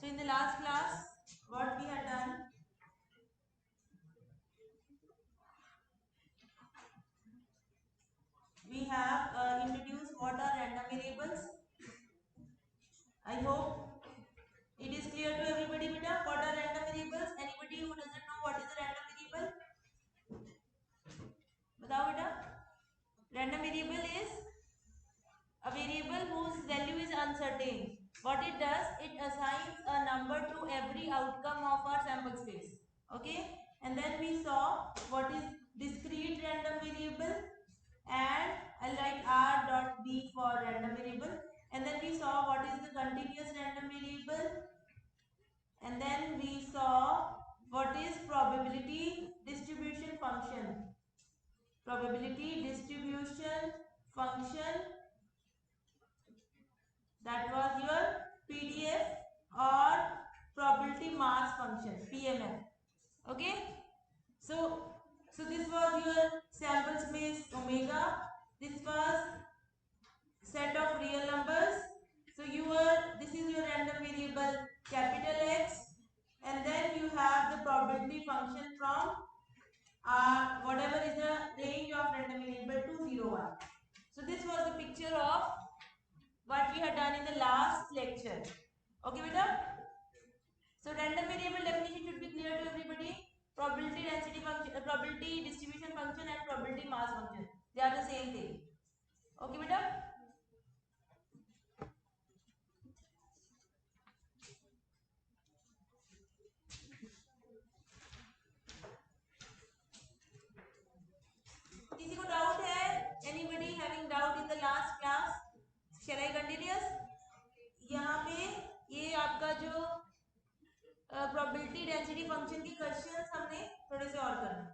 So in the last class, what we had done, we have introduced what are random variables. I hope it is clear to everybody, beta. What are random variables? Anybody who doesn't know what is a random variable? Batao beta. Random variable is a variable whose value is uncertain. What it does, it assigns a number to every outcome of our sample space. Okay, and then we saw what is discrete random variable, and I'll write r dot b for random variable. And then we saw what is the continuous random variable, and then we saw what is probability distribution function. Probability distribution function, that was your PDF or probability mass function, PMF. Okay, so this was your sample space omega. This was set of real numbers. So this is your random variable capital X, and then you have the probability function from whatever is the range of random variable 201. So this was the picture of what we had done in the last lecture. Okay, beta? So random variable definition should be clear to everybody. Probability density function, probability distribution function, and probability mass function. They are the same thing. Okay, beta? किसी को doubt है? Anybody having doubt in the last class? Shall I continue? यहाँ पे ये आपका जो probability density function की questions हमने थोड़े से और करना.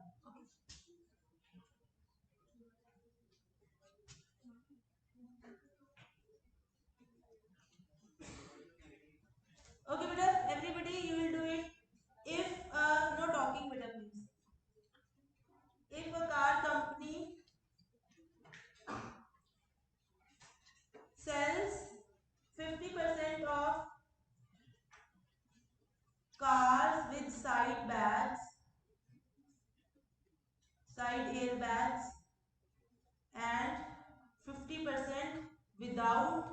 Okay, beta, everybody, you will do it. If no talking, beta, please. If a car company sells 50% of cars with side airbags, and 50% without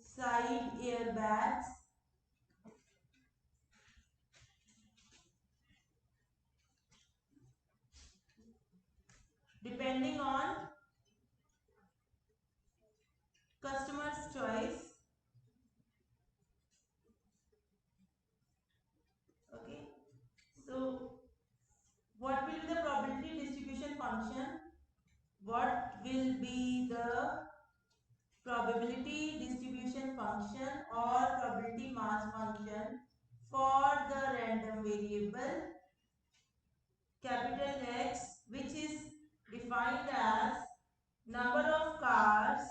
side airbags, depending on customer's choice. Okay, so what will be the probability distribution function? What will be the probability distribution function or probability mass function for the random variable capital X, which is defined as number of cars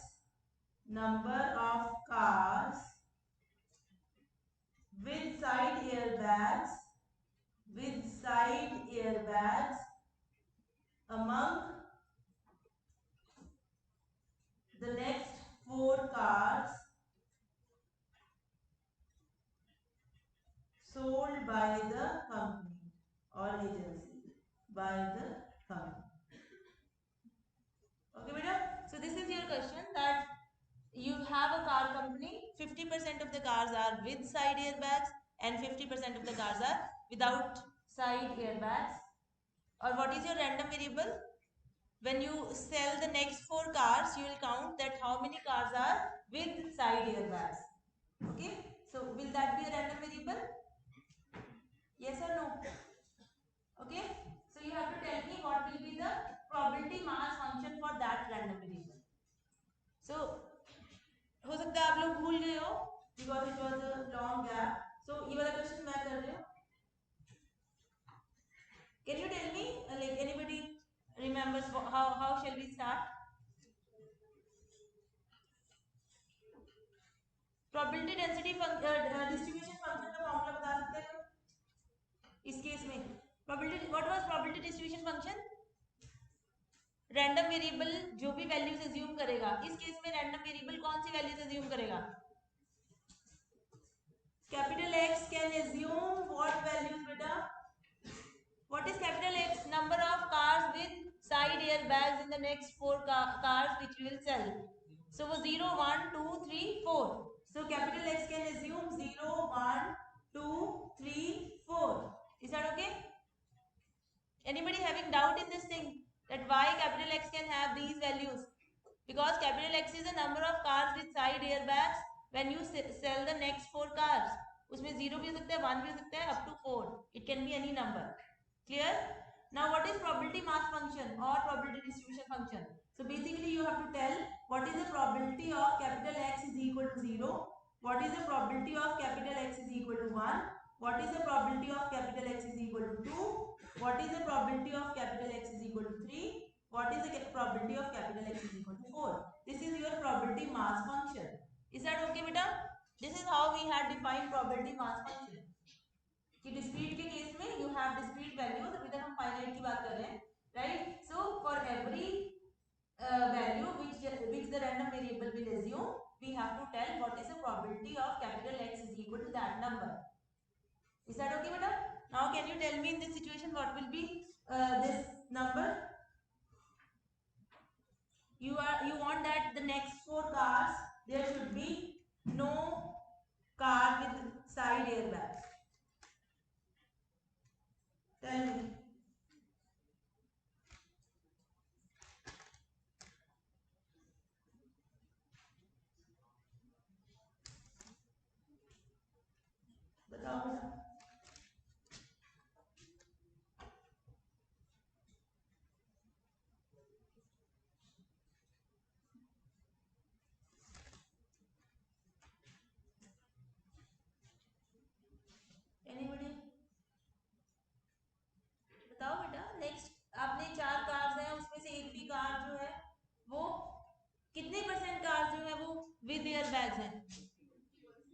with side airbags among the next 4 cars sold by the company or agency, by the company. Okay, beta? So this is your question, that you have a car company, 50% of the cars are with side airbags and 50% of the cars are without side airbags. Or what is your random variable? When you sell the next 4 cars, you will count that how many cars are with side airbags. Okay, so will that be a random variable? Yes or no? Okay, so you have to tell me what will be the probability mass function for that random variable. So हो सकता है आप लोग भूल गए हो because it was a long gap. So ये वाला क्वेश्चन मैं कर रही हूँ. Can you tell me, like anybody remembers how shall we start? Probability density distribution function का फॉर्मूला बता सकते हो इस केस में? Probability, what was probability distribution function? Random variable जो भी वैल्यूज अज्यूम करेगा, इस केस में रैंडम वेरिएबल कौन सी वैल्यूज अज्यूम करेगा? Capital x can assume what values बेटा? What is capital X? Number of cars with side airbags in the next 4 cars which we will sell. So वो 0, 1, 2, 3, 4. So capital X can assume 0, 1, 2, 3, 4. Is that okay? Anybody having doubt in this thing that why capital X can have these values? Because capital X is the number of cars with side airbags when you sell the next 4 cars. उसमें 0 भी हो सकता है, 1 भी हो सकता है, up to 4. It can be any number. Clear? Now what is probability mass function or probability distribution function? So basically you have to tell what is the probability of capital X is equal to 0, what is the probability of capital X is equal to 1, what is the probability of capital X is equal to 2, what is the probability of capital X is equal to 3, what is the probability of capital X is equal to 4. This is your probability mass function. Is that okay beta? This is how we had defined probability mass function. कि discrete के case में you have discrete values, अभी तक हम finite की बात कर रहे हैं, right? So for every value which the random variable will assume, we have to tell what is the probability of capital X is equal to that number. Is that okay beta? Now can you tell me in this situation what will be this number? You want that the next 4 cars there should be no car with side airbags. Tell me. बताओ बेटा. Anybody? बताओ बेटा. Next आपने 4 cars हैं, उसमें से एक भी कार जो है वो कितने परसेंट कार जो है वो विद एयर बैग्स हैं?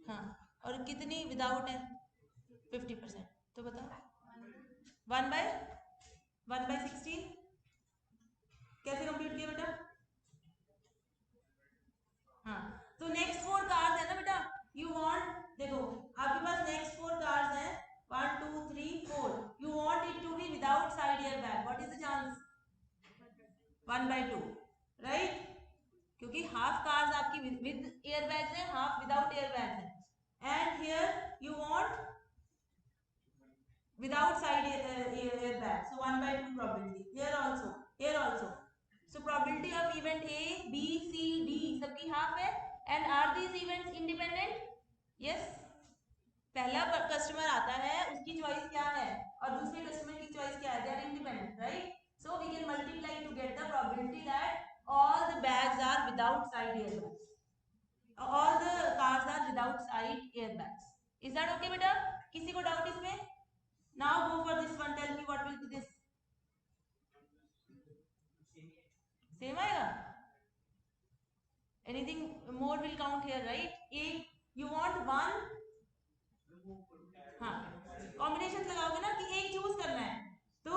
हाँ. और कितनी विदाउट है? 50%. तो बताओ 1/16 कैसे कंप्यूट किया बेटा? हाँ. तो नेक्स्ट 4 कार्स है ना बेटा, यू वांट, देखो आपके पास नेक्स्ट 4 कार्स हैं 1 2 3 4, you want it to be without side air bag. What is the chance? 1/2, right? क्योंकि हाफ कार्स आपकी विद एयर बैग्स हैं, हाफ विदाउट एयर बैग्स हैं. And here you want without side air bag, so 1/2 probability. Here also. So probability of event A, B, C, D सबकी half है. And are these events independent? Yes. पहला customer आता है, उसकी choice क्या है और दूसरे कस्टमर की चॉइस क्या है? They are independent, right? So we can multiply to get the probability that all the bags are without side airbags. All the cars are without side airbags. Is that okay बेटा? किसी को doubt इसमें? Now go for this one. Tell me what will be this. Same आएगा? Anything more will count here, right? एक you want one. हाँ. Combination लगाओगे ना कि एक चूज करना है, तो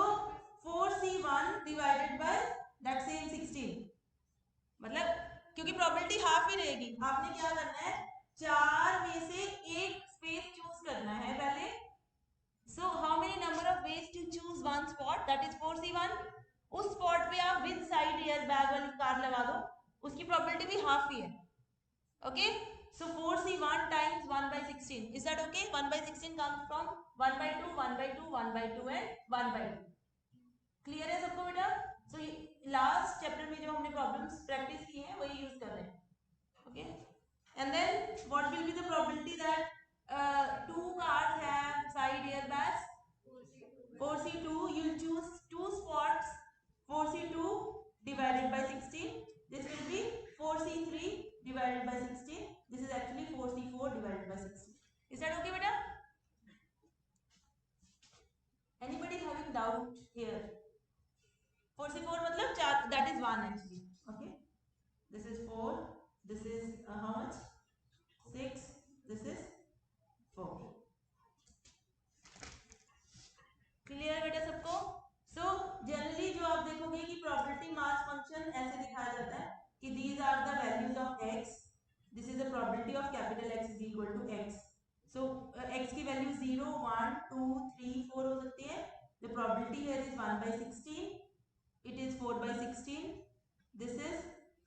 4C1 divided by that same 16. मतलब क्योंकि प्रोबेबिलिटी हाफ ही रहेगी, आपने क्या करना है? 4 में से एक स्पेस चूज करना है पहले. So how many number of ways to choose one spot? That is 4C1. उस स्पॉट पे आप विद साइड एयर बैग वाली कार लगा दो, उसकी प्रोबेबिलिटी भी हाफ ही है. Okay. So 4C1 times 1/16. Is that okay? 1/16 comes from 1/2, 1/2, 1/2 and 1/2. Clear है सबको बेटा? So लास्ट चैप्टर में जो हमने प्रॉब्लम्स प्रैक्टिस की हैं वही यूज कर रहे हैं. Okay. And then what will be the probability that 2 cars have side airbags? 4C2, you'll choose 2 spots. 4C2 divided by 16. This will be 4C3 divided by 16. This is actually 4C4 divided by 16. Is that okay beta? Anybody having doubt here? 4C4 मतलब 4, that is 1 actually. Okay. This is 4. This is how much? 6. This is 4. Clear बेटा सबको? So generally जो आप देखोगे कि probability mass 2 3 4 हो सकती है. The probability here is 1 by 16. It is 4 by 16. This is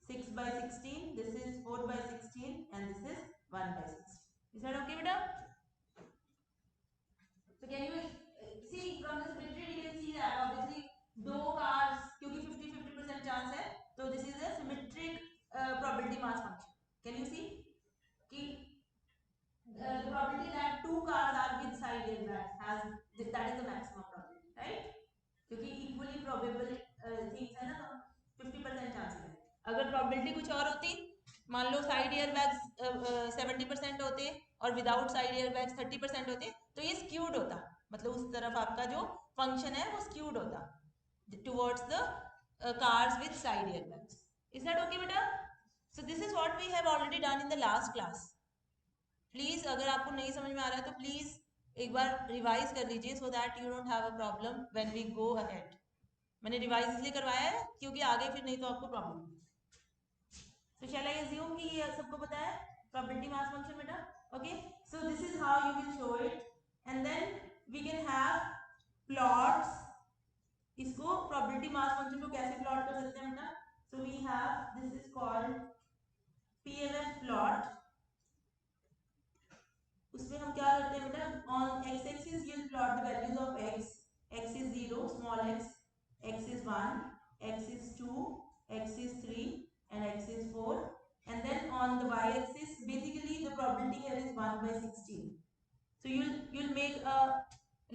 6 by 16. This is 4 by 16 and this is 1 by 16. Is that okay, beta? So can you see from this picture you can see that obviously दो cars क्योंकि 50-50% chance है तो this is a symmetric probability mass function. Can you see कि the probability that two cars are with side airbags has that is the maximum probability, right? क्योंकि equally probable things है ना तो 50% chances है. अगर probability कुछ और होती मान लो साइड एयर बैग्स 70% होते और विदाउट साइड एयर बैग्स 30% होते तो ये स्क्यूड होता. मतलब उस तरफ आपका जो फंक्शन है वो स्क्यूड होता towards the cars with side airbags. Is that okay beta? So this is what we have already done in the last class. Please अगर आपको नहीं समझ में आ रहा है तो प्लीज एक बार रिवाइज कर लीजिए so that you don't have a problem when we go ahead. मैंने रिवाइज इसलिए करवाया है क्योंकि आगे फिर नहीं तो आपको problem. So shall I assume कि ये सबको पता है probability mass function बेटा? Okay, so this is how you will show it and then we can have plots. इसको probability mass function को कैसे plot कर सकते हैं बेटा? So we have this is called PMF plot. उसमें हम क्या करते हैं बेटा on x axis you plot the values of x. X is 0 small x is 1, x is 2, x is 3 and x is 4 and then on the y axis basically the probability here is 1 by 16. So you'll make a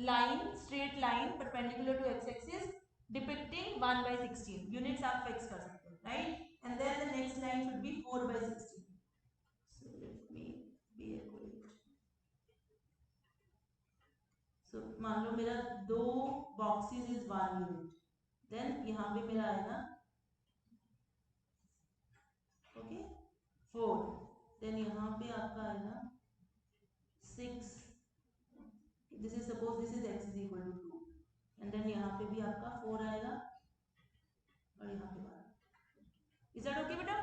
line, straight line perpendicular to x axis depicting 1 by 16. Units आप fix कर सकते हो, right? And then the next line should be 4 by 16. So let me be accurate. So मान लो मेरा दो boxes is 1 unit. Then यहाँ पे मेरा आएगा ओके 4. देन यहाँ पे आपका आएगा 6. This is suppose this is x is equal to 2 and then यहाँ पे भी आपका 4 आएगा और यहाँ पे 1. इज दैट ओके बेटा?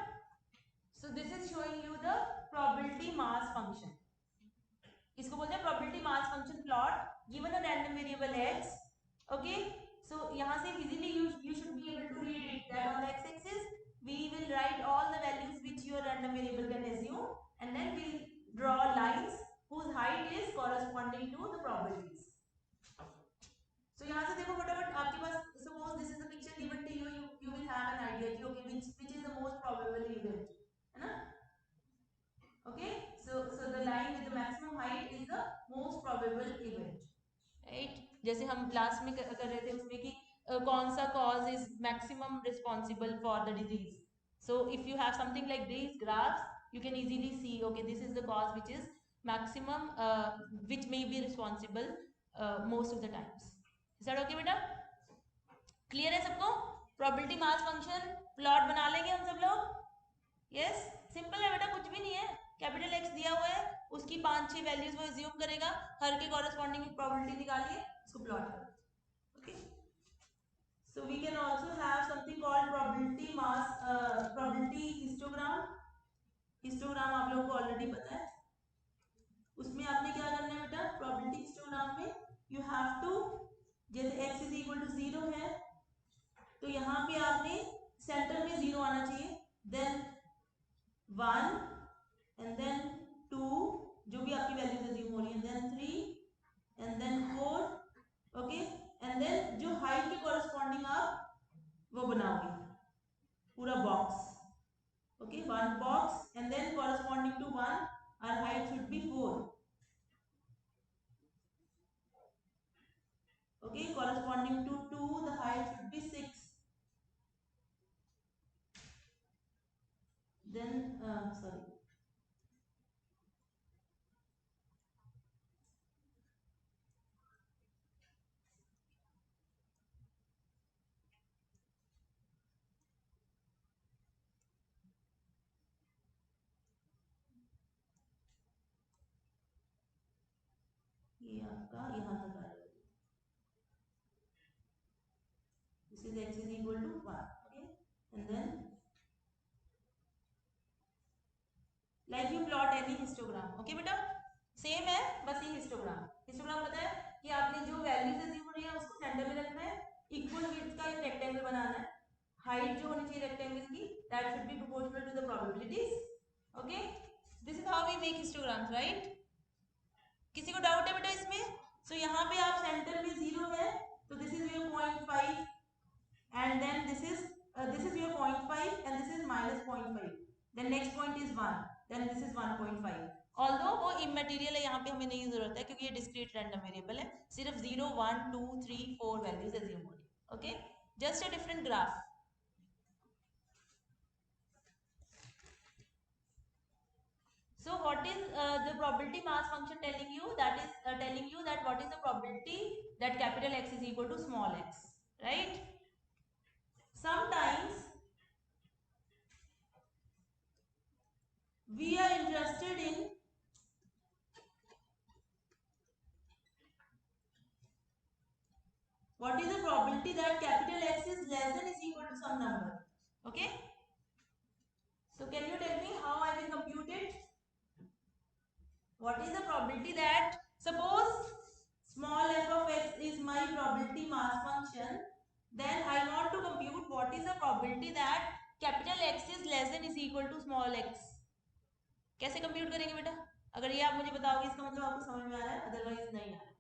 So this is showing you the probability mass function. इसको बोलते हैं probability mass function plot given a random variable x. Okay, so यहां से easily you should be able to read it that on the x axis we will write all the values which your random variable can assume and then we'll draw lines whose height is corresponding to the probabilities. So यहाँ से देखो फटाफट आपके पास suppose this is the picture given to you, you will have an idea कि okay which is the most probable event है ना. Okay, so the line with the maximum height is the most probable event, right? जैसे हम last में कर रहे थे उसमें कि कौन सा cause is maximum responsible for the disease. So if you have something like these graphs, you can easily see okay this is the cause which is maximum which may be responsible most of the times. Is that okay बेटा? Clear है सबको? Probability mass function plot बना लेंगे हम सब लोग. Yes, simple है बेटा, कुछ भी नहीं है. कैपिटल एक्स दिया हुआ है उसकी 5-6 वैल्यूज वो एज्यूम करेगा, हर के कॉरेस्पॉन्डिंग प्रोबेबिलिटी निकालिए उसको प्लॉट करो. Okay, so we can also have something called probability mass probability histogram. Histogram आप लोगों को ऑलरेडी पता है. उसमें आपने क्या करना है बेटा प्रोबेबिलिटी हिस्टोग्राम में यू हैव टू जैसे x इज इक्वल टू 0 है तो यहाँ पे आपने सेंटर में 0 आना चाहिए. देन 1 and then 2 जो भी आपकी वैल्यूज अज्यूम हो रही है, then 3 and then 4. Okay, and then जो हाइट के कॉरेस्पॉन्डिंग आप वो बनाओगे पूरा box. Okay, 1 box and then corresponding to 1 our height should be 4. Okay, corresponding to 2 the height should be 6. Then sorry, ये आपका यहाँ तक आ जाएगा. This is x is equal to 1. Okay, and then like you plot any histogram. Okay बेटा, same है बस ये histogram. Histogram पता है कि आपने जो वैल्यूज अज्यूम हो रही है उसको सेंटर में रखना है, इक्वल विड्थ का एक रेक्टेंगल बनाना है, हाइट जो होनी चाहिए रेक्टेंगल की that should be proportional to the probabilities. Okay, this is how we make histograms, right? किसी को डाउट है बेटा इसमें? सो यहाँ पे आप सेंटर में 0 है तो this is your 0.5 and then this is your 0.5 and this is minus 0.5, then next point is 1, then this is 1.5. although वो immaterial है, यहाँ पे हमें नहीं जरूरत है क्योंकि ये discrete random variable है, सिर्फ 0 1 2 3 4 वैल्यूज assume हो रही है. Okay, just a different graph. So what is the probability mass function telling you? That is telling you that what is the probability that capital X is equal to small x, right? Sometimes we are interested in what is the probability that capital X is less than is equal to some number. Okay, so can you tell me how I will compute it? What is the probability that, suppose small f of x is my probability mass function, then I want to compute what is the probability that capital X is less than is equal to small x. कैसे compute करेंगे बेटा? अगर ये आप मुझे बताओगे इसका मतलब आपको समझ में आ रहा है, अदरवाइज नहीं आ रहा है.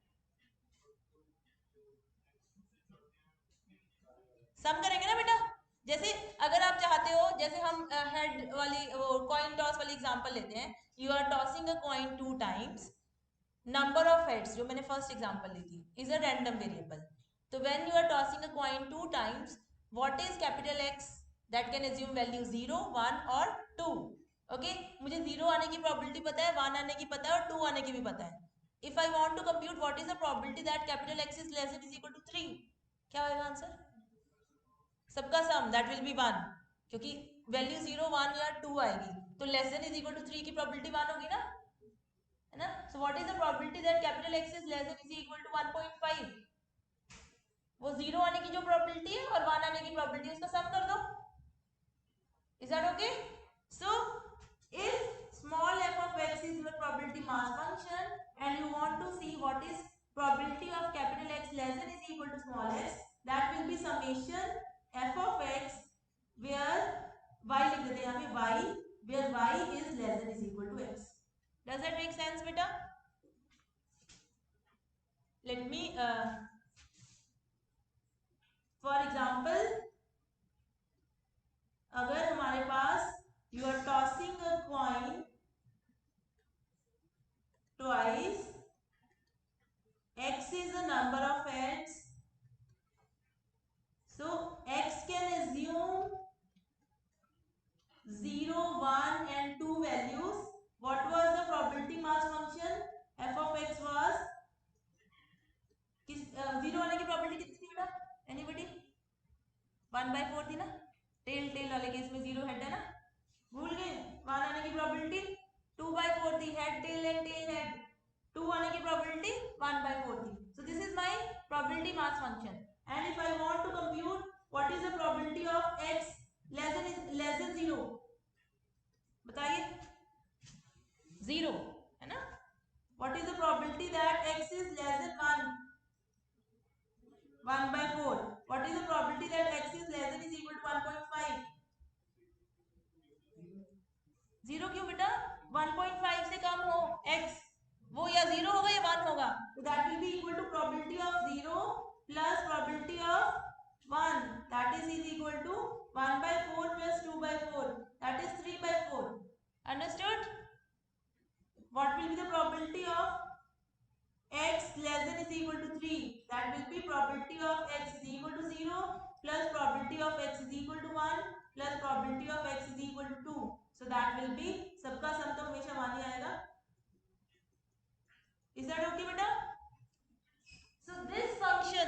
सम करेंगे ना बेटा. जैसे अगर आप चाहते हो, जैसे हम हेड वाली वो कॉइन टॉस वाली एग्जांपल लेते हैं, you are tossing a coin 2 times, number of heads जो मैंने फर्स्ट एग्जांपल ली थी इज अ रैंडम वेरिएबल. तो when you are tossing a coin 2 times, what is capital X that can assume value 0 1 और 2. Okay, मुझे 0 आने की probability पता है, 1 आने की पता है और 2 आने की भी पता है. If I want to compute what is the probability that capital X is less than is equal to 3, क्या होगा आंसर? सबका सम दैट विल बी 1, क्योंकि वैल्यू 0 1 या 2 आएगी तो less than is equal to 3 की प्रोबेबिलिटी 1 होगी ना, है ना? So what is the probability that capital X is less than is equal to 1.5? वो 0 आने की जो प्रोबेबिलिटी है और 1 आने की प्रोबेबिलिटी, उसका सम कर दो. Is that okay? So if small f of x is your probability mass function and you want to see what is probability of capital X less than is equal to small x, that will be summation f of x where y लिख देते हैं यहाँ पे y, where y is less than is equal to x. Does that make sense बेटा? Let me for example, अगर हमारे पास you are tossing a coin twice, x is the number of heads, so x can assume 0 1 and 2 values. What was the probability mass function? f of x was 0 आने की probability कितनी थी बेटा? Anybody? 1/4 थी ना? Tell वाले case में 0 head है ना, भूल गए? 1 आने की probability 2/4 थी, head tail and tail head. 2 आने की probability 1/4 थी. So this is my probability mass function. And if I want to compute what is the probability of x less than 0, बताइए. 0 है ना? What is the probability that x is less than 1? 1/4. What is the probability that x is less than is equal to 1.5? 0 क्यों बेटा? 1.5 से कम हो x, वो या 0 होगा या 1 होगा, तो that will be equal to probability of 0 plus probability of 1, that is equal to 1/4 plus 2/4, that is 3/4. Understood? What will be the probability of x less than is equal to 3? That will be probability of x is equal to 0 plus probability of x is equal to 1 plus probability of x is equal to 2. So that will be, सबका सम तो हमेशा 1 ही आएगा. Is that okay बेटा? So this function,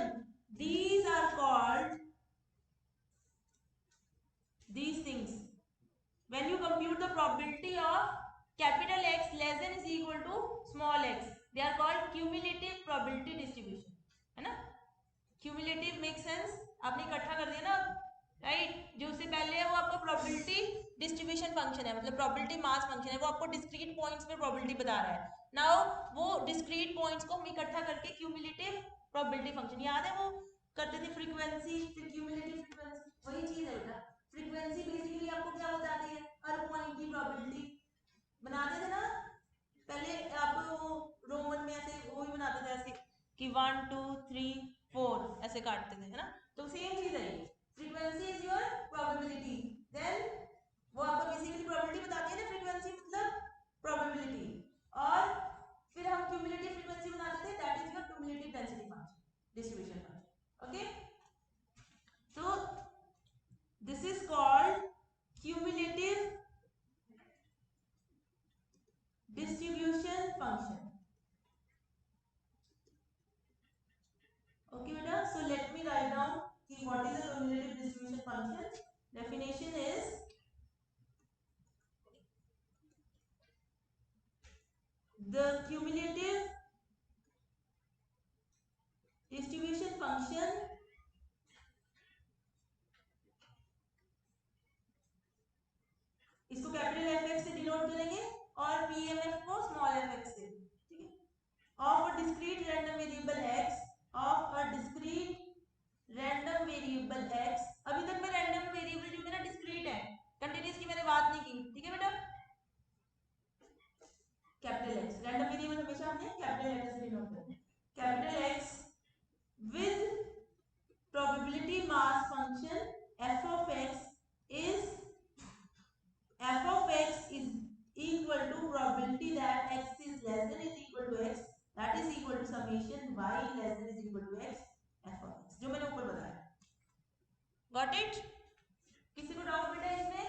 these are called, these things, when you compute the probability of capital X less than is equal to small x, they are called cumulative probability distribution, है ना? Cumulative make sense? आपने इकट्ठा कर दिया ना right. जो उससे पहले है वो आपका प्रोबेबिलिटी डिस्ट्रीब्यूशन फंक्शन है, मतलब प्रोबेबिलिटी मास फंक्शन है, वो आपको डिस्क्रीट पॉइंट्स पे प्रोबेबिलिटी बता रहा है। नाउ वो डिस्क्रीट पॉइंट्स को हम इकट्ठा करके क्यूमुलेटिव प्रोबेबिलिटी फंक्शन, याद है वो करते थे फ्रीक्वेंसी फिर क्यूमुलेटिव फ्रीक्वेंसी, वही चीज है बेटा। फ्रीक्वेंसी बेसिकली आपको क्या बताती है, हर पॉइंट की प्रोबेबिलिटी बनाते थे ना पहले, आप वो रोमन में ऐसे वो ही बनाते थे ऐसे कि 1 2 3 4 ऐसे काटते थे, है ना। तो सेम चीज है ये, frequency is your probability, then वो आपको बेसिकली प्रोबेबिलिटी बताती है ना, फ्रीक्वेंसी मतलब प्रोबेबिलिटी। और फिर हम क्यूमुलेटिव फ्रीक्वेंसी बनाते थे, that is your cumulative density function distribution function. Okay, so this is called cumulative distribution function. Okay beta, so let me write down what is a cumulative distribution function. Definition is the cumulative distribution function इसको capital F x से denote करेंगे और PMF को small F x से, ठीक है। Of a discrete random variable x, of a discrete random variable x, अभी तक मैं रैंडम वेरिएबल जो मेरा डिस्क्रीट है, कंटीन्यूअस की मैंने बात नहीं की, ठीक है बेटा। कैपिटल एक्स रैंडम वेरिएबल हमेशा हमने कैपिटल लेटर से डिनोट करना है, capital x with probability mass function f of x is equal to probability that x is less than is equal to x, that is equal to summation y less than is equal to x f of x, जो मैंने ऊपर बताया। Got it? किसी को doubt बेटा इसमें?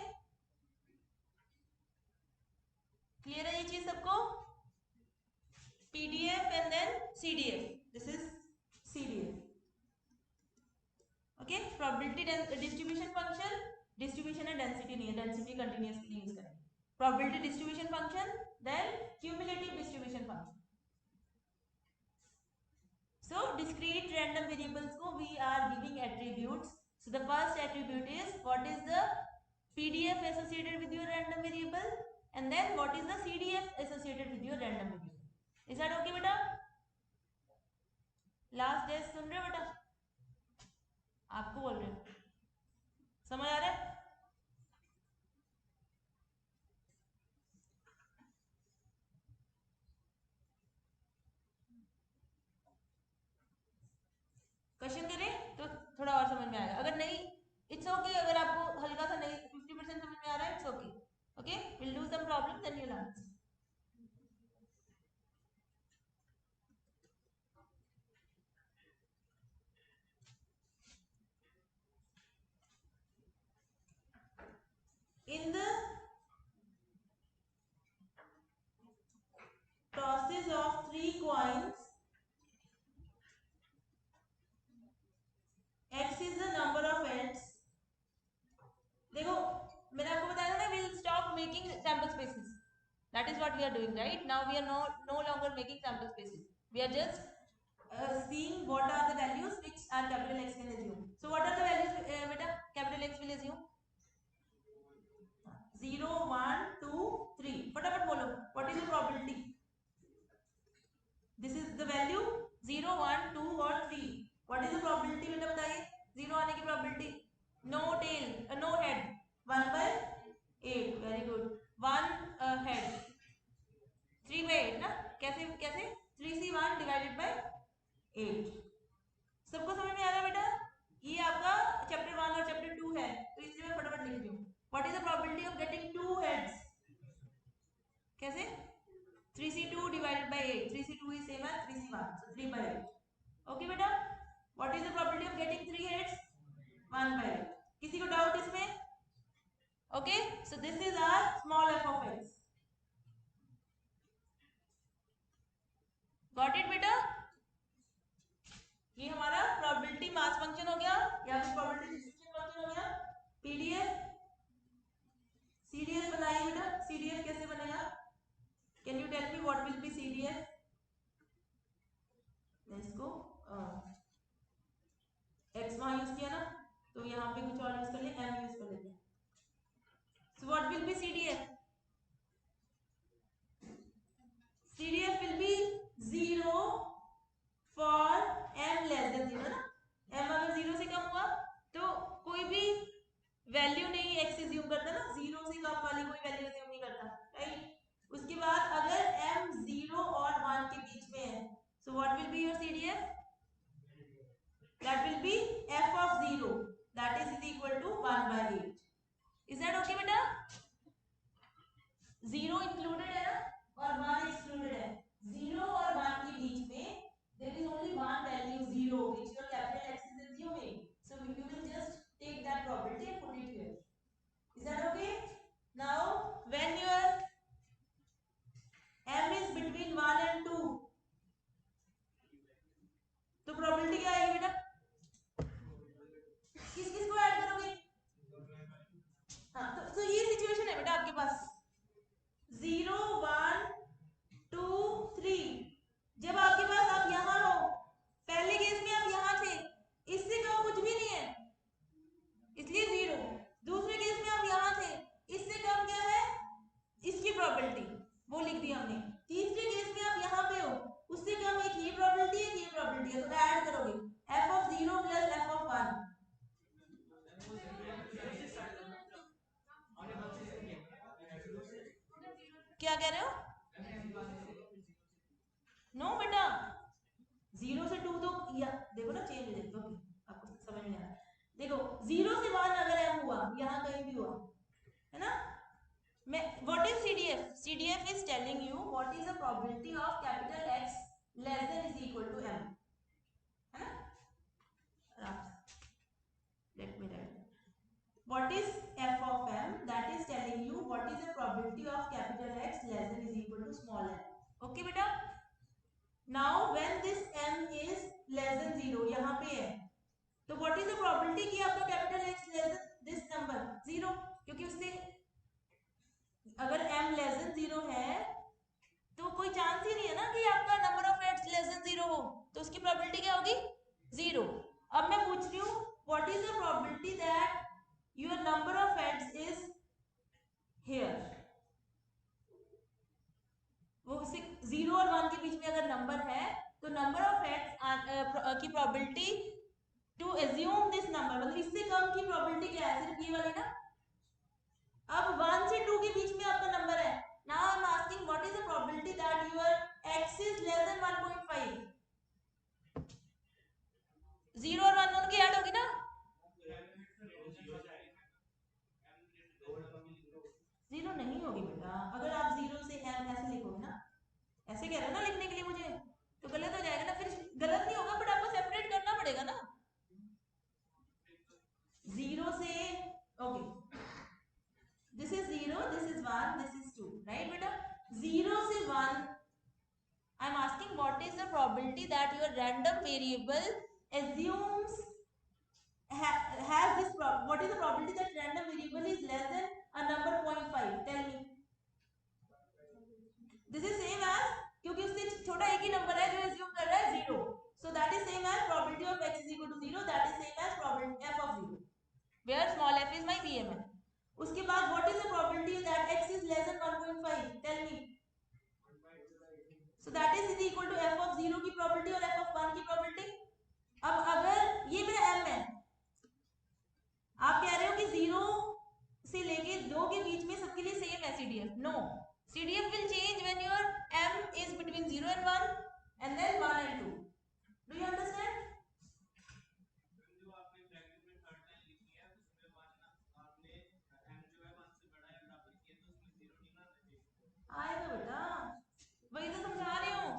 Clear है ये चीज सबको? PDF and then CDF, this is CDF. Okay, probability distribution function, distribution है डेंसिटी नहीं है, डेंसिटी कंटीन्यूअसली यूज करेंगे। Probability distribution function, then cumulative distribution function. So discrete random variables को we are giving attributes. So the first attribute is what is the PDF associated with your random variable, and then what is the CDF associated with your random variable. Is that okay बेटा? Last day सुन रहे हो बेटा? आपको बोल रहे हो, समझ आ रहा है? क्वेश्चन करें तो थोड़ा और समझ में आएगा, अगर नहीं इट्स ओके, अगर आपको हल्का सा नहीं 50% समझ में आ रहा है it's okay. Okay, will do some problem then you learn. In the tosses of 3 coins, x is the number of heads. देखो मैंने आपको बताया ना, we'll stop making sample spaces. That is what we are doing right now. We are no longer making sample spaces. We are just seeing what are the values which our capital X can assume. So what are the values beta capital X will assume? 0 1 2 3, फटाफट बोलो, what is the probability? This is the value 0 1 2 और 3, what is the probability बेटा बताइए? 0 आने की probability, no tail, no head, 1/8, very good, 1 head, 3/8 ना, कैसे कैसे 3c1 divided by 8। सबको समझ में आ रहा है बेटा? ये आपका चैप्टर 1 और चैप्टर 2 है, तो इसलिए मैं फटाफट लिख रही हूँ। What is the probability of getting 2 heads? कैसे? 3c2 divided by 8, 3c2 is same as 3c1, so 3/8। okay बेटा, what is the probability of getting 3 heads? 1/8। किसी को डाउट इसमें? okay, so this is our small f of x, got it बेटा? ये हमारा probability mass function हो गया या फिर प्रोबेबिलिटी डिस्ट्रीब्यूशन फंक्शन हो गया। पीडीएफ सीडीएफ बनाइए बेटा, सीडीएफ कैसे बनेगा? Can you tell me what will be CDF? इसको एक्स वहां यूज किया ना, तो यहाँ पे कुछ और यूज कर ले, जीरो इंक्लूडेड है ना और वन एक्सक्लूडेड है, जीरो और वन के बीच में there is only one value zero which your capital X is assuming, so you will just take that probability and put it here. Is that okay? Now when your m is between 1 and 2 तो probability क्या आएगी बेटा? किस किस को add करोगे? हाँ तो ये सिचुएशन है बेटा आपके पास 0 1 2 3, जब आपके पास आप यहाँ हो, पहले केस में आप यहाँ थे, इससे कम कुछ भी नहीं है इसलिए 0, दूसरे केस में आप यहाँ थे, इससे कम क्या है इसकी प्रोबेबिलिटी वो लिख दी हमने, तीसरे केस में आप यहाँ पे हो, उससे कम एक ये प्रोबेबिलिटी है, ये प्रोबेबिलिटी है, तो ऐड करोगे f(0) + f(1). क्या कह रहे हो? नो बेटा 0 से 2 तो या देखो ना चेंज हो जाएगा, आपको समझ में आ रहा है? देखो 0 से 1 अगर m हुआ, यहाँ कहीं भी हुआ है ना, मैं what is CDF? CDF is telling you what is the probability of capital X less than is equal to m, है ना? Let me write. What is f of m? That is telling you what is the probability of capital X less than is equal to small m. Okay बेटा? Now when this m is less than 0 यहाँ पे है, तो what is the probability कि आपका capital X less than this number 0, क्योंकि उससे अगर m less than 0 है तो कोई चांस ही नहीं है ना कि आपका number of heads less than 0 हो, तो उसकी प्रोबेबिलिटी क्या होगी 0। अब मैं पूछ रही हूँ what is the probability that your number of heads is here, वो 0 और 1 के बीच में अगर नंबर है तो नंबर ऑफ हेड्स की probability to assume this number, मतलब इससे कम की प्रोबेबिलिटी क्या है, सिर्फ ये वाली ना। अब 1 से 2 के बीच में आपका नंबर है, now I'm asking what is the probability that your x is less than 1.5? 0 और 1 दोनों की ऐड होगी ना, 0 नहीं होगी बेटा, अगर आप 0 से m ऐसे लिखोगे ना, ऐसे कह रहे हो ना लिखने के लिए मुझे, तो गलत हो जाएगा ना, फिर गलत नहीं होगा बट आपको सेपरेट करना पड़ेगा ना 0 से, okay this is 0, this is 1, this is 2, right beta? 0 se 1 I'm asking what is the probability that your random variable assumes has this what is the probability that random variable is less than a number 0.5? tell me. this is same as, क्योंकि उससे छोटा एक ही number है जो assume कर रहा है 0, so that is same as probability of x is equal to 0, that is same as probability f of 0 where small f is my BMN. उसके बाद what is the probability that x is less than 1.5? tell me. so that is equal to f of 0 की probability और f of 1 की probability. अब अगर ये मेरा m है, आप कह रहे हो कि 0 से लेके 2 के बीच में सबके लिए सेम है CDF. No, CDF will change when your m is between 0 and 1 and then 1 and 2. do you understand? आएगा बेटा, वही तो समझा रही हूँ।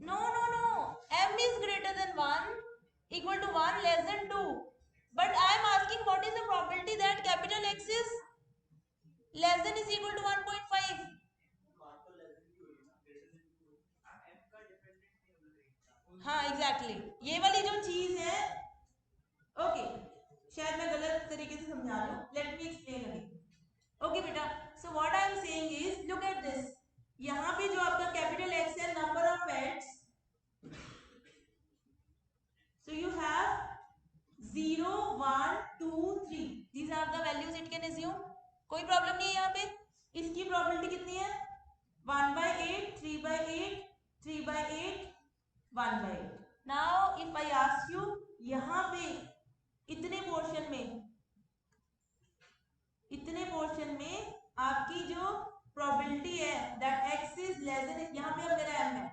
No no no, m is greater than 1 equal to 1 less than 2, but I am asking what is the probability that capital X is less than is equal to 1.5? हाँ exactly ये वाली जो चीज है, ओके शायद मैं गलत तरीके से समझा रही हूँ, let me explain again. Okay बेटा, so what I am saying is look at this, यहाँ पे जो आपका कैपिटल X है number of heads, so you have 0 1 2 3, these are the values it can assume, कोई प्रॉब्लम नहीं है यहाँ पे। इसकी प्रोबेबिलिटी कितनी है 1/8 3/8 3/8 1/8। Now if I ask you यहाँ पे इतने पोर्शन में आपकी जो प्रोबेबिलिटी है that x is less then, यहाँ पे अब मेरा m है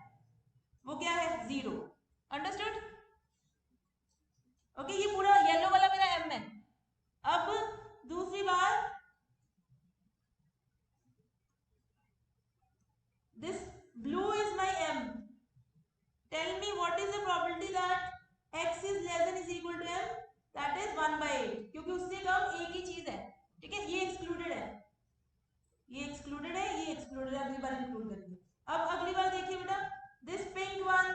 वो क्या है 0, अंडरस्टूड? ओके ये पूरा येलो वाला मेरा m है। अब दूसरी बात, 1/8, क्योंकि उससे कम एक ही चीज है, ठीक है, ये एक्सक्लूडेड है, ये एक्सक्लूडेड है, ये एक्सक्लूडेड है, अगली बार इंक्लूड करेंगे। अब अगली बार देखिए बेटा, दिस पिंक वन,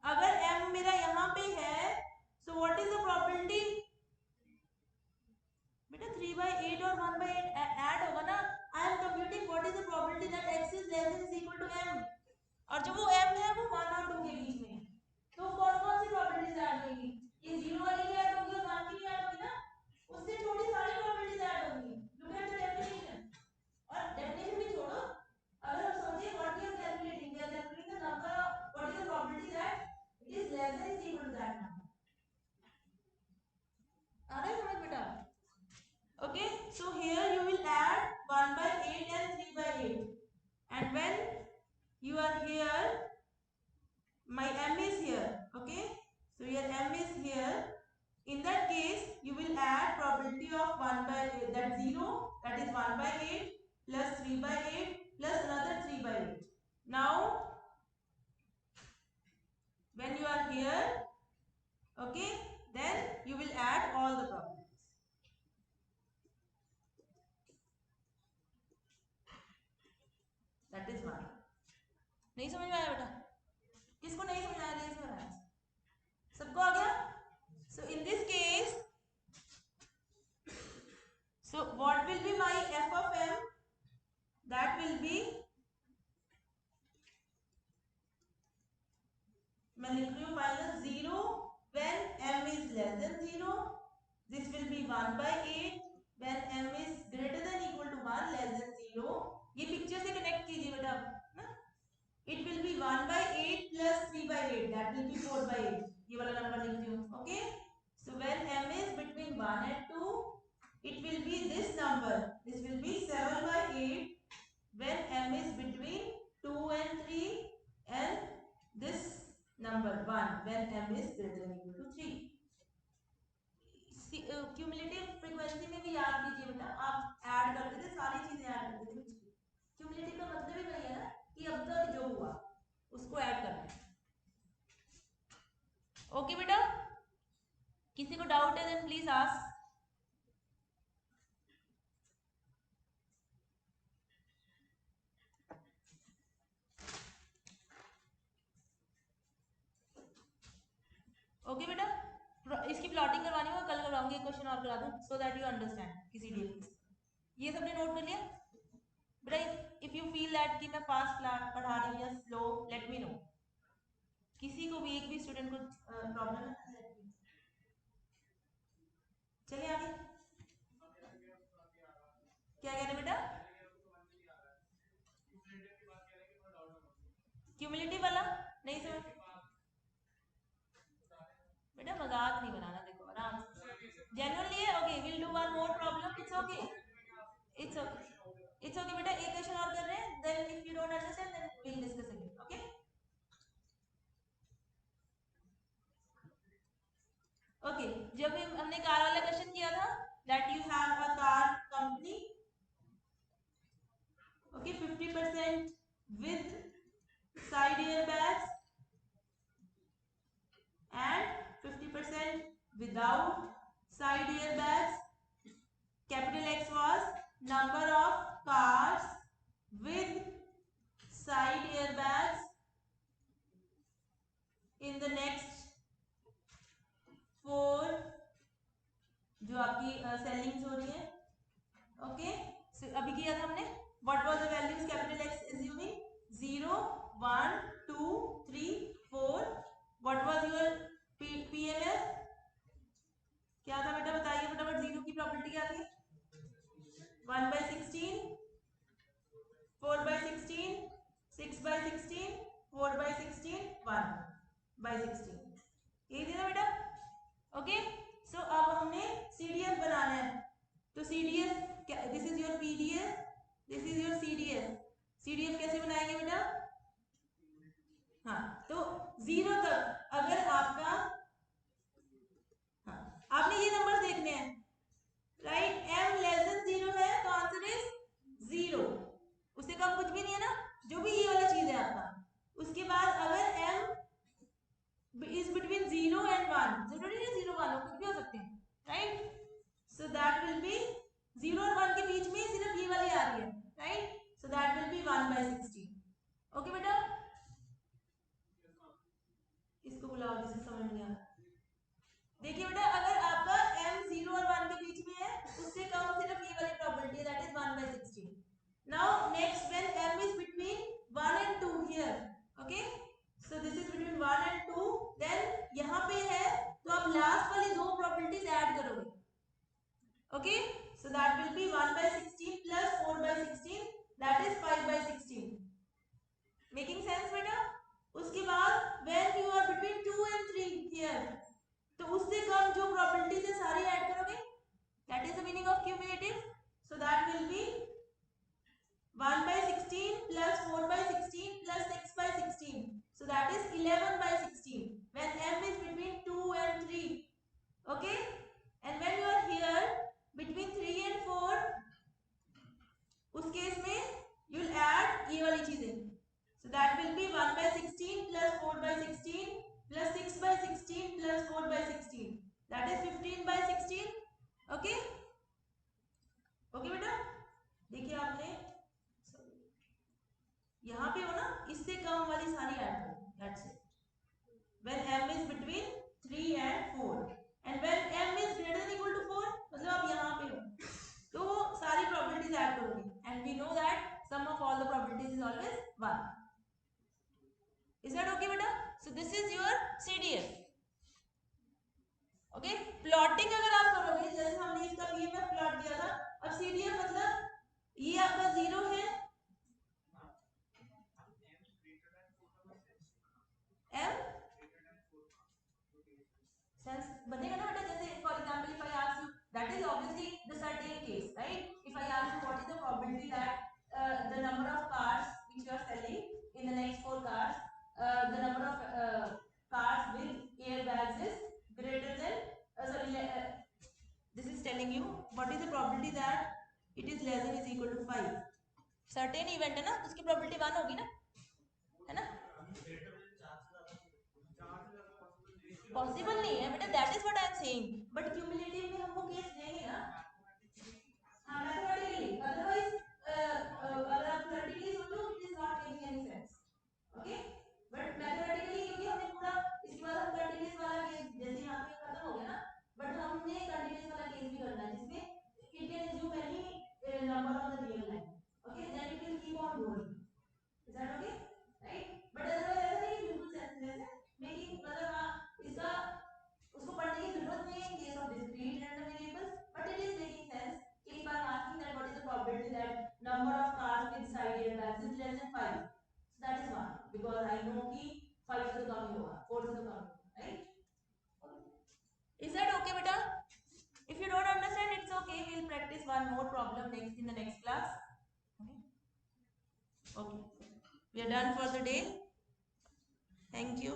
अगर m मेरा यहाँ पे है, so what is the probability बेटा, 3/8 और 1/8 ऐड होगा ना। I am computing what is the probability that x is less than is equal to m, और जो वो m है वो 1 और 2 के बीच में, तो कौन कौन सी प्रोबेबिलिटीज ऐड होंगी, ये 0 वाली भी ऐड होगी और 1 की भी ऐड होगी ना, उससे थोड़ी सारी प्रोबेबिलिटीज ऐड होंगी। लुक एट द डेफिनेशन, और डेफिनेशन भी छोड़ो, अगर हम सोचिए what we are calculating, we are calculating the number of, what is the probability that it is less than is equal to that number. आ रहा है समझ बेटा? Okay, so here you will add 1/8 and 3/8, and when you are here, my m is here, okay, so your m is here. In that case you will add probability of 1/8, that 0, that is 1/8 plus 3/8 plus another 3/8. Now when you are here, okay, then you will add all the probabilities. That is 1. नहीं समझ में आया बेटा? किसको नहीं समझ आया, raise करा, सबको आ गया? So in this case, so what will be my f of m? That will be, मैं लिख रही हूँ minus 0 when m is less than 0. This will be 1/8 when m is greater than equal to 1, less than 0. ये picture से connect कीजिए बेटा ना. It will be 1/8 plus 3/8, that will be 4/8. ये वाला नंबर लिखती हूँ, okay? So when m is between 1 and 2, it will be this number. This will be 7/8 when m is between 2 and 3, and this number 1 when m is greater than equal to 3. Cumulative frequency में भी याद कीजिए बेटा, आप add करते थे, सारी चीजें ऐड करते थे। क्यूमुलेटिव का मतलब ही वही है ना कि अब तक जो हुआ उसको ऐड करना है। ओके बेटा, किसी को डाउट है देन प्लीज आस्क। ओके बेटा, इसकी प्लॉटिंग करवानी हो कल करवाऊंगी, एक क्वेश्चन और करा दूं सो दैट यू अंडरस्टैंड किसी डे। ये सबने नोट कर लिया बेटा? इफ यू फील दैट कि मैं फास्ट पढ़ा रही हूँ या स्लो, लेट मी नो। किसी को भी, एक भी स्टूडेंट को प्रॉब्लम है? चलिए आगे, क्या कह रहे बेटा? क्यूमुलेटिव वाला नहीं समझ बेटा, मजाक नहीं बनाना, देखो आराम से, जेन्युइनली है। Okay, will do one more problem, it's okay, it's okay, it's okay बेटा, एक क्वेश्चन और कर रहे हैं, then if you don't understand then we will discuss again, okay? Okay, जब हमने कार वाला क्वेश्चन किया था, that you have a car company, okay, 50% with side airbags and 50% without side airbags. Capital X was number of cars with side airbags in the next 4 जो आपकी ceilings हो रही है, ओके? अभी किया था हमने, what was the values capital X assuming 0 1 2 3 4, what was your PMF? क्या था बेटा, बताइए फटाफट, 0 की प्रॉपर्टी क्या थी? 1/16, 4/16, 6/16, 4/16, 1/16, यही थी ना बेटा? ओके, सो अब हमने CDF बनाना है, तो CDF, this is your PDF, this is your CDF। CDF कैसे बनाएंगे बेटा? हाँ, तो 0 तक अगर आपका, हाँ, आपने ये नंबर देखने हैं, राइट? m लेस देन 0 है तो आंसर इज 0, उससे कम कुछ भी नहीं है ना, जो भी ये वाला चीज है आपका। उसके बाद अगर m इज बिटवीन 0 एंड 1, जरूरी नहीं 0 1 हो, कुछ भी हो सकते हैं, 1/16। ओके बेटा, इसको बुलाओ जिसे समझ नहीं आ रहा। देखिए बेटा, अगर आपका m 0 और 1 के बीच में है, उससे कम सिर्फ ये वाली प्रॉपर्टी है, that is 1/16। Now next, when m is between 1 and 2 here, okay, so this is between 1 and 2, then यहाँ पे है तो आप लास्ट वाली दो प्रॉपर्टीज ऐड करोगे, okay, so that will be 1/16 plus 4/16, that is 5/16। Making sense बेटा? उसके बाद when you are between 2 and 3 here, तो उससे कम जो प्रॉपर्टीज है सारी ऐड करोगे, that is the meaning of cumulative. So that will be 1/16 plus 4/16 plus 6/16, so that is 11/16 when m is between 2 and 3, okay, and when you are here between 3 and 4, उस case में you will add ये वाली चीजें, so that will be 1/16 plus 4/16 plus 6/16 plus 4/16, that is 15/16, okay, okay बेटा। देखिए आपने यहाँ पे हो ना, इससे कम वाली सारी ऐड करो, that's it. When m is between 3 and 4 and when m is greater than equal to 4, मतलब आप यहाँ पे हो तो सारी प्रॉपर्टीज ऐड करोगे, and we know that sum of all the properties is always 1. Is that okay बेटा? So this is your CDF. Okay, plotting अगर आप करोगे, जैसे हमने इसका PMF प्लॉट किया था, अब CDF मतलब ये आपका 0 है, m सेंस बनेगा ना बेटा। जैसे for example if I ask you, that is obviously the certain case, right? If I ask you what is the probability that the number of cars which you are selling in the next 4 cars, the number of cars with airbags is greater than this is telling you what is the probability that it is less than is equal to 5। Certain event है ना, उसकी probability 1 होगी ना, है ना? Possible नहीं है बेटा, that is what I am saying, but cumulative में हम वो केस लेंगे ना, हां मैथमेटिकली, अदरवाइज अगर आप थ्योरेटिकली सोचो it is not making any sense, okay, but mathematically क्योंकि हमने पूरा इसके बाद हम कंटीन्यूअस वाला केस जैसे यहां पे खत्म हो गया ना, बट हमने कंटीन्यूअस वाला केस भी करना है जिसमें it can assume any number on the real line, okay, then it will keep on going, is that okay, right? but otherwise ऐसा नहीं बिल्कुल सेंसलेस है, मेकिंग मतलब हां इसका उसको पढ़ने की जरूरत नहीं है case of discrete random variables, but it is making sense if I am asking that what is the probability that number of cars with side airbags is less than 5, so that is 1 because I know कि 5 से तो कम ही होगा, 4 से तो कम होगा, right? Is that okay beta? If you don't understand it's okay, we will practice one more problem next in the next class, okay, we are done for the day, thank you.